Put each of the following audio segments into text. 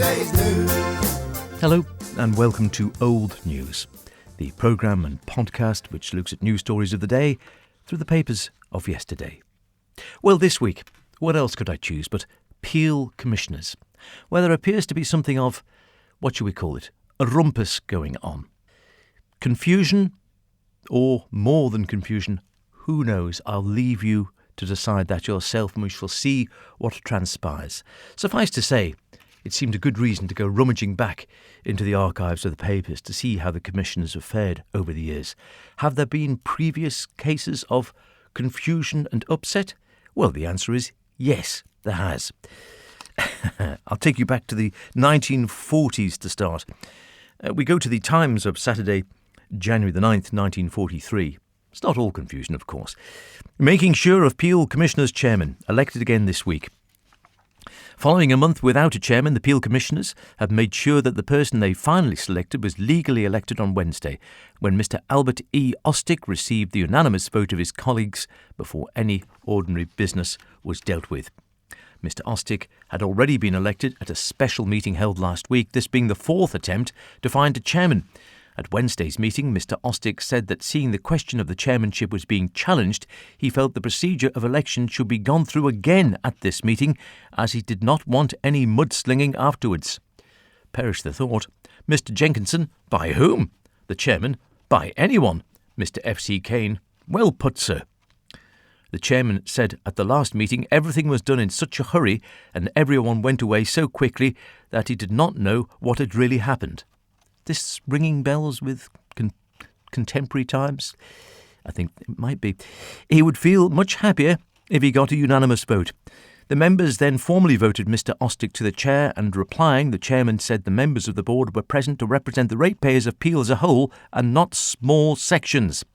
yesterday's news. Hello and welcome to Old News, the programme and podcast which looks at news stories of the day through the papers of yesterday. Well, this week, what else could I choose but Peel Commissioners, where there appears to be something of, what shall we call it, a rumpus going on. Confusion, or more than confusion, who knows? I'll leave you to decide that yourself and we shall see what transpires. Suffice to say, it seemed a good reason to go rummaging back into the archives of the papers to see how the commissioners have fared over the years. Have there been previous cases of confusion and upset? Well, the answer is yes, there has. I'll take you back to the 1940s to start. We go to the Times of Saturday, January the 9th, 1943. It's not all confusion, of course. Making sure of Peel Commissioners Chairman, elected again this week. Following a month without a chairman, the Peel Commissioners have made sure that the person they finally selected was legally elected on Wednesday, when Mr Albert E. Ostick received the unanimous vote of his colleagues before any ordinary business was dealt with. Mr Ostick had already been elected at a special meeting held last week, this being the fourth attempt to find a chairman. At Wednesday's meeting, Mr Ostick said that seeing the question of the chairmanship was being challenged, he felt the procedure of election should be gone through again at this meeting, as he did not want any mudslinging afterwards. Perish the thought. Mr Jenkinson, by whom? The chairman, by anyone. Mr F.C. Kane, well put, sir. The chairman said at the last meeting everything was done in such a hurry and everyone went away so quickly that he did not know what had really happened. This ringing bells with contemporary times? I think it might be. He would feel much happier if he got a unanimous vote. The members then formally voted Mr Ostick to the chair, and replying, the chairman said the members of the board were present to represent the ratepayers of Peel as a whole and not small sections.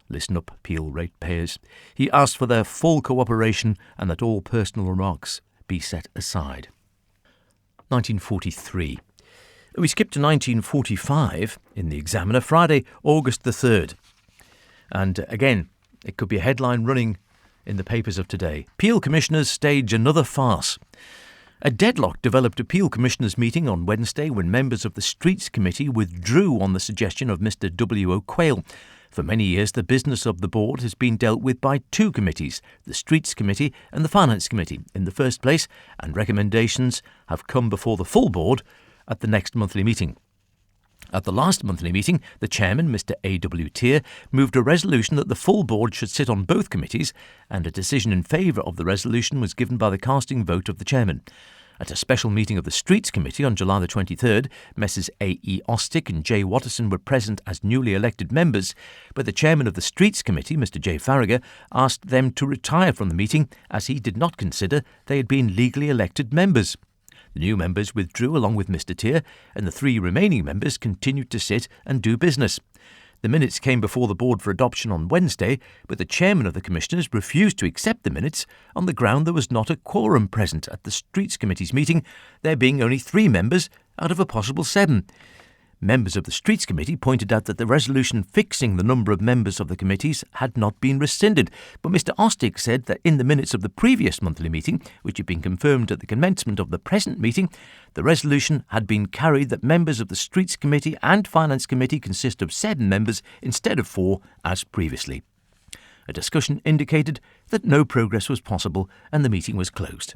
Listen up, Peel ratepayers. He asked for their full cooperation and that all personal remarks be set aside. 1943. We skip to 1945 in the Examiner, Friday, August the 3rd. And again, it could be a headline running in the papers of today. Peel Commissioners stage another farce. A deadlock developed at Peel Commissioners meeting on Wednesday when members of the Streets Committee withdrew on the suggestion of Mr W.O. Quayle. For many years, the business of the board has been dealt with by two committees, the Streets Committee and the Finance Committee, in the first place, and recommendations have come before the full board at the next monthly meeting. At the last monthly meeting, the chairman, Mr A.W. Tier, moved a resolution that the full board should sit on both committees, and a decision in favour of the resolution was given by the casting vote of the chairman. At a special meeting of the Streets Committee on July the 23rd, Messrs A.E. Ostick and J. Watterson were present as newly elected members, but the chairman of the Streets Committee, Mr J. Farragher, asked them to retire from the meeting as he did not consider they had been legally elected members. The new members withdrew along with Mr Tier, and the three remaining members continued to sit and do business. The minutes came before the board for adoption on Wednesday, but the chairman of the commissioners refused to accept the minutes on the ground there was not a quorum present at the Streets Committee's meeting, there being only 3 members out of a possible 7. Members of the Streets Committee pointed out that the resolution fixing the number of members of the committees had not been rescinded, but Mr Ostick said that in the minutes of the previous monthly meeting, which had been confirmed at the commencement of the present meeting, the resolution had been carried that members of the Streets Committee and Finance Committee consist of 7 members instead of 4 as previously. A discussion indicated that no progress was possible and the meeting was closed.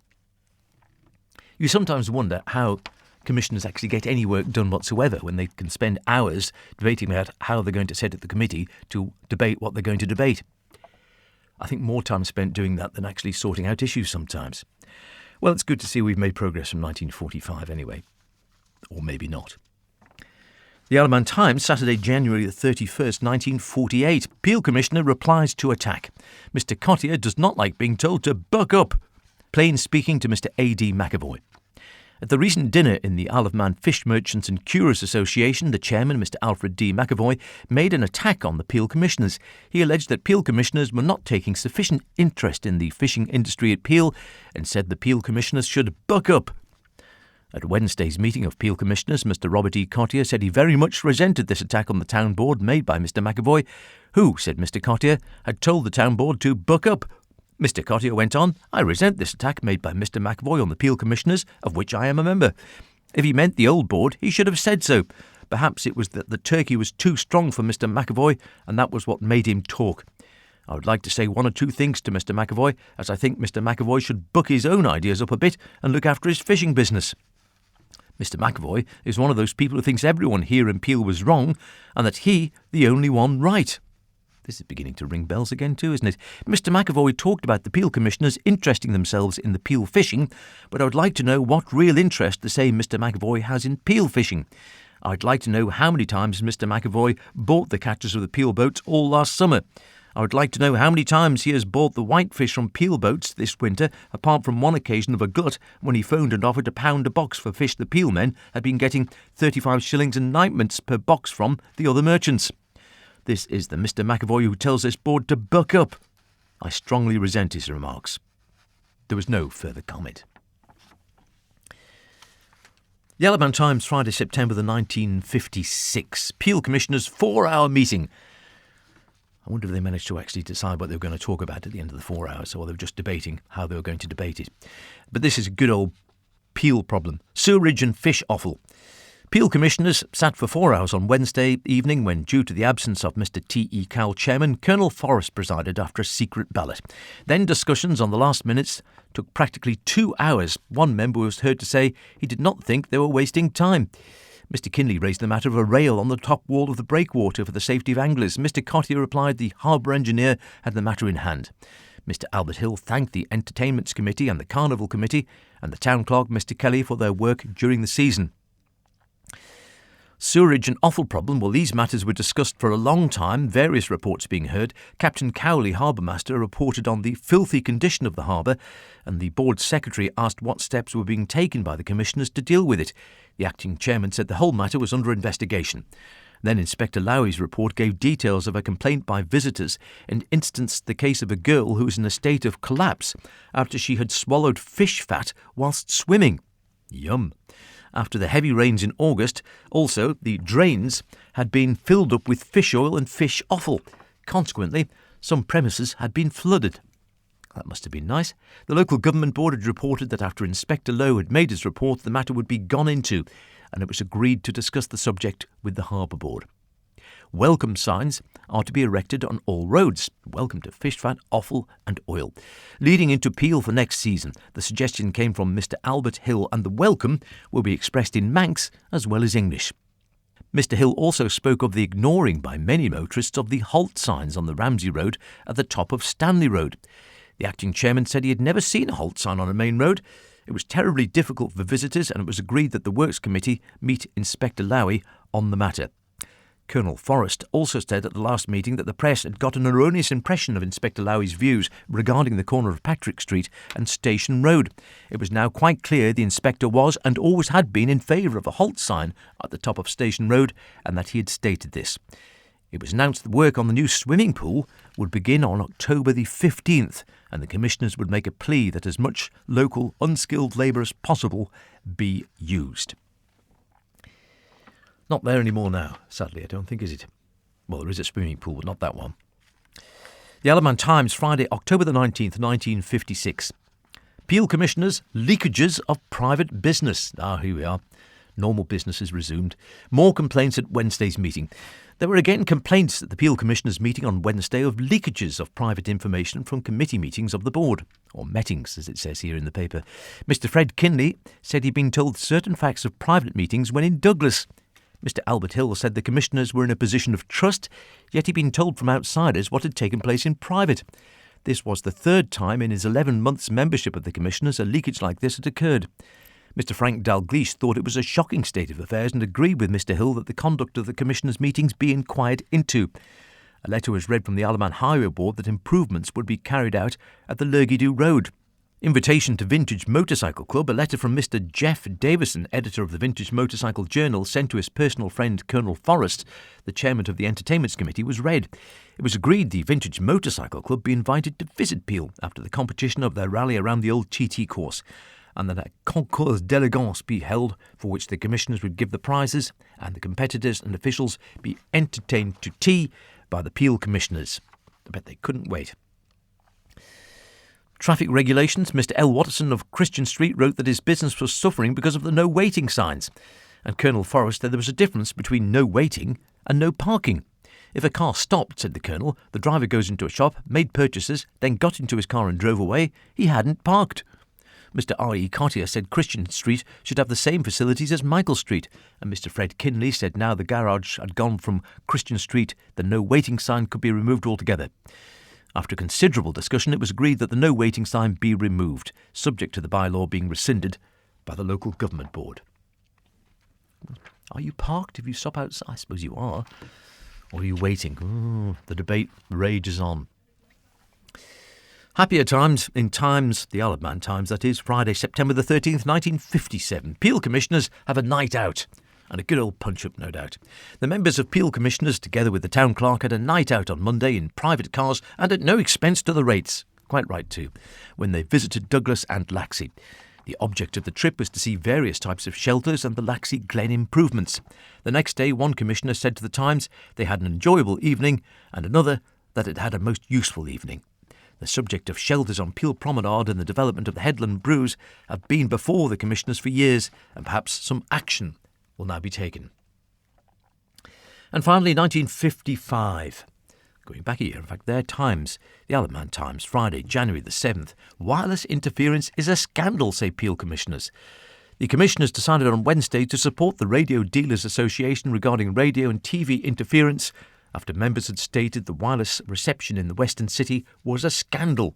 You sometimes wonder how commissioners actually get any work done whatsoever when they can spend hours debating about how they're going to set up the committee to debate what they're going to debate. I think more time spent doing that than actually sorting out issues sometimes. Well, it's good to see we've made progress from 1945 anyway. Or maybe not. The Isle of Man Times, Saturday, January the 31st, 1948. Peel Commissioner replies to attack. Mr Cottier does not like being told to buck up. Plain speaking to Mr A.D. McAvoy. At the recent dinner in the Isle of Man Fish Merchants and Curers Association, the chairman, Mr Alfred D. McAvoy, made an attack on the Peel Commissioners. He alleged that Peel Commissioners were not taking sufficient interest in the fishing industry at Peel and said the Peel Commissioners should buck up. At Wednesday's meeting of Peel Commissioners, Mr Robert E. Cottier said he very much resented this attack on the town board made by Mr McAvoy, who, said Mr Cottier, had told the town board to buck up. Mr Cottier went on, I resent this attack made by Mr McAvoy on the Peel Commissioners, of which I am a member. If he meant the old board, he should have said so. Perhaps it was that the turkey was too strong for Mr. McAvoy, and that was what made him talk. I would like to say one or two things to Mr. McAvoy, as I think Mr. McAvoy should buck his own ideas up a bit and look after his fishing business. Mr. McAvoy is one of those people who thinks everyone here in Peel was wrong, and that he the only one right. This is beginning to ring bells again too, isn't it? Mr. McAvoy talked about the Peel Commissioners interesting themselves in the Peel fishing, but I would like to know what real interest the same Mr. McAvoy has in Peel fishing. I'd like to know how many times Mr. McAvoy bought the catches of the Peel boats all last summer. I would like to know how many times he has bought the whitefish from Peel boats this winter, apart from one occasion of a glut when he phoned and offered £1 a box for fish the Peel men had been getting 35 shillings and ninepence per box from the other merchants. This is the Mr. McAvoy who tells this board to buck up. I strongly resent his remarks. There was no further comment. The Isle of Man Times, Friday, September the 1956. Peel Commissioners' 4-hour meeting. I wonder if they managed to actually decide what they were going to talk about at the end of the 4 hours, or they were just debating how they were going to debate it. But this is a good old Peel problem. Sewerage and fish offal. Peel Commissioners sat for 4 hours on Wednesday evening when, due to the absence of Mr. T.E. Cowell, chairman, Colonel Forrest presided after a secret ballot. Then discussions on the last minutes took practically 2 hours. One member was heard to say he did not think they were wasting time. Mr. Kinley raised the matter of a rail on the top wall of the breakwater for the safety of anglers. Mr. Cottier replied the harbour engineer had the matter in hand. Mr. Albert Hill thanked the Entertainments Committee and the Carnival Committee and the Town Clerk, Mr. Kelly, for their work during the season. Sewerage and offal problem, well, these matters were discussed for a long time, various reports being heard. Captain Cowley, harbour master, reported on the filthy condition of the harbour, and the board secretary asked what steps were being taken by the commissioners to deal with it. The acting chairman said the whole matter was under investigation. Then Inspector Lowey's report gave details of a complaint by visitors and instanced the case of a girl who was in a state of collapse after she had swallowed fish fat whilst swimming. Yum. After the heavy rains in August, also the drains had been filled up with fish oil and fish offal. Consequently, some premises had been flooded. That must have been nice. The local government board had reported that after Inspector Lowe had made his report, the matter would be gone into, and it was agreed to discuss the subject with the Harbour Board. Welcome signs are to be erected on all roads. Welcome to fish fat, offal and oil. Leading into Peel for next season, the suggestion came from Mr. Albert Hill, and the welcome will be expressed in Manx as well as English. Mr. Hill also spoke of the ignoring by many motorists of the halt signs on the Ramsey Road at the top of Stanley Road. The acting chairman said he had never seen a halt sign on a main road. It was terribly difficult for visitors, and it was agreed that the Works Committee meet Inspector Lowey on the matter. Colonel Forrest also said at the last meeting that the press had got an erroneous impression of Inspector Lowey's views regarding the corner of Patrick Street and Station Road. It was now quite clear the inspector was and always had been in favour of a halt sign at the top of Station Road, and that he had stated this. It was announced the work on the new swimming pool would begin on October the 15th, and the commissioners would make a plea that as much local unskilled labour as possible be used. Not there anymore now, sadly, I don't think, is it? Well, there is a swimming pool, but not that one. The Isle of Man Times, Friday, October the 19th, 1956. Peel Commissioners, leakages of private business. Here we are. Normal business is resumed. More complaints at Wednesday's meeting. There were again complaints at the Peel Commissioners' meeting on Wednesday of leakages of private information from committee meetings of the board, or meetings, as it says here in the paper. Mr. Fred Kinley said he'd been told certain facts of private meetings when in Douglas. Mr. Albert Hill said the commissioners were in a position of trust, yet he'd been told from outsiders what had taken place in private. This was the third time in his 11 months' membership of the commissioners a leakage like this had occurred. Mr. Frank Dalgleish thought it was a shocking state of affairs and agreed with Mr. Hill that the conduct of the commissioners' meetings be inquired into. A letter was read from the Isle of Man Highway Board that improvements would be carried out at the Lurgidu Road. Invitation to Vintage Motorcycle Club. A letter from Mr. Jeff Davison, editor of the Vintage Motorcycle Journal, sent to his personal friend Colonel Forrest, the chairman of the Entertainments Committee, was read. It was agreed the Vintage Motorcycle Club be invited to visit Peel after the competition of their rally around the old TT course, and that a concours d'élégance be held for which the commissioners would give the prizes and the competitors and officials be entertained to tea by the Peel Commissioners. I bet they couldn't wait. Traffic regulations. Mr. L. Watterson of Christian Street wrote that his business was suffering because of the no waiting signs. And Colonel Forrest said there was a difference between no waiting and no parking. If a car stopped, said the Colonel, the driver goes into a shop, made purchases, then got into his car and drove away, he hadn't parked. Mr. R.E. Cartier said Christian Street should have the same facilities as Michael Street, and Mr. Fred Kinley said now the garage had gone from Christian Street, the no waiting sign could be removed altogether. After considerable discussion, it was agreed that the no waiting sign be removed, subject to the bylaw being rescinded by the local government board. Are you parked if you stop outside? I suppose you are. Or are you waiting? Ooh, the debate rages on. Happier times in Times, the Isle of Man Times, that is, Friday, September the 13th, 1957. Peel Commissioners have a night out. And a good old punch-up, no doubt. The members of Peel Commissioners, together with the Town Clerk, had a night out on Monday in private cars and at no expense to the rates. Quite right, too, when they visited Douglas and Laxey. The object of the trip was to see various types of shelters and the Laxey Glen improvements. The next day, one commissioner said to the Times they had an enjoyable evening and another that it had a most useful evening. The subject of shelters on Peel Promenade and the development of the Headland Brews have been before the commissioners for years, and perhaps some action will now be taken. And finally, 1955. Going back a year, in fact, their Times, the Isle of Man Times, Friday, January the 7th. Wireless interference is a scandal, say Peel Commissioners. The Commissioners decided on Wednesday to support the Radio Dealers Association regarding radio and TV interference after members had stated the wireless reception in the Western City was a scandal.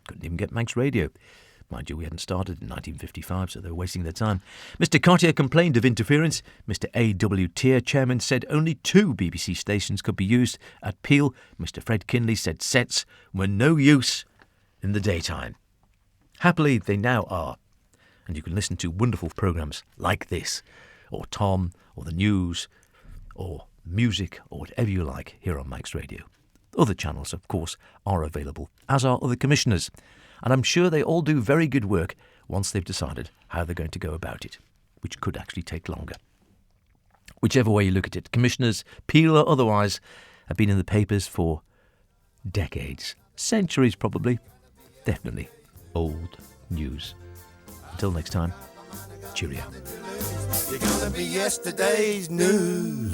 Couldn't even get Manx Radio. Mind you, we hadn't started in 1955, so they were wasting their time. Mr. Cartier complained of interference. Mr. A.W. Tier, chairman, said only 2 BBC stations could be used at Peel. Mr. Fred Kinley said sets were no use in the daytime. Happily, they now are. And you can listen to wonderful programmes like this, or Tom, or the news, or music, or whatever you like here on Manx Radio. Other channels, of course, are available, as are other commissioners. And I'm sure they all do very good work once they've decided how they're going to go about it, which could actually take longer. Whichever way you look at it, commissioners, Peel or otherwise, have been in the papers for decades, centuries probably, definitely old news. Until next time, cheerio. You're gonna be yesterday's news.